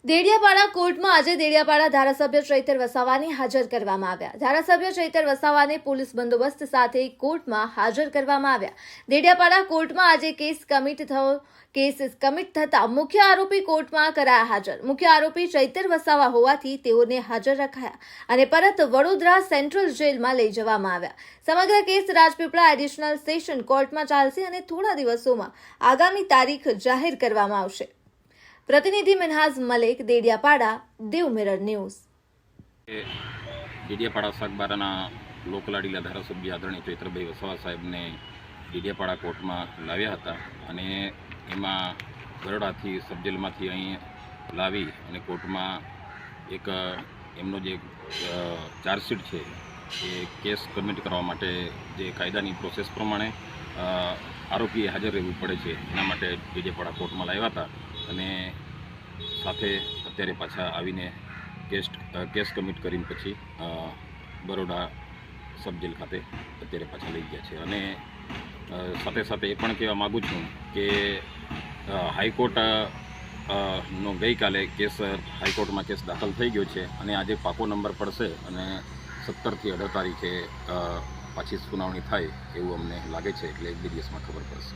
દેડિયાપાડા કોર્ટમાં આજે દેડિયાપાડા ધારાસભ્ય ચૈતર વસાવાની હાજર કરવામાં આવ્યા। ધારાસભ્ય ચૈતર વસાવાને પોલીસ બંદોબસ્ત સાથે કોર્ટમાં હાજર કરવામાં આવ્યા। દેડિયાપાડા કોર્ટમાં આજે કેસ કમિટ થતા મુખ્ય આરોપી કોર્ટમાં કરાયા હાજર। મુખ્ય આરોપી ચૈતર વસાવા હોવાથી તેઓને હાજર રખાયા અને પરત વડોદરા સેન્ટ્રલ જેલમાં લઈ જવામાં આવ્યા। સમગ્ર કેસ રાજપીપળા એડિશનલ સેશન કોર્ટમાં ચાલશે અને થોડા દિવસોમાં આગામી તારીખ જાહેર કરવામાં આવશે। प्रतिनिधि मिनहाज मलिक, देडियापाड़ा, देव मिरर न्यूज। દેડિયાપાડા સાગબારાના લોકલાડીલા ધારાસભ્ય આદરણીય ચૈતરભાઈ વસાવા સાહેબને દેડિયાપાડા કોર્ટમાં લાવ્યા હતા અને એમાં બરોડાથી સબજેલમાંથી અહીં લાવી અને કોર્ટમાં એક એમનો જે ચાર્જશીટ છે એ કેસ કમિટ કરવા માટે જે કાયદાની પ્રોસેસ પ્રમાણે આરોપીએ હાજર રહેવું પડે છે એના માટે દેડિયાપાડા કોર્ટમાં લાવ્યા હતા અને સાથે અત્યારે પાછા આવીને કેસ કમિટ કરીને પછી બરોડા સબજેલ ખાતે અત્યારે પાછા લઈ ગયા છે। અને સાથે સાથે એ પણ કહેવા માગું છું કે હાઈકોર્ટ નો ગઈકાલે હાઈકોર્ટમાં કેસ દાખલ થઈ ગયો છે અને આજે પાકો નંબર પડશે અને 17 થી 18 તારીખે પાછી સુનાવણી થાય એવું અમને લાગે છે, એટલે 1-2 દિવસમાં ખબર પડશે।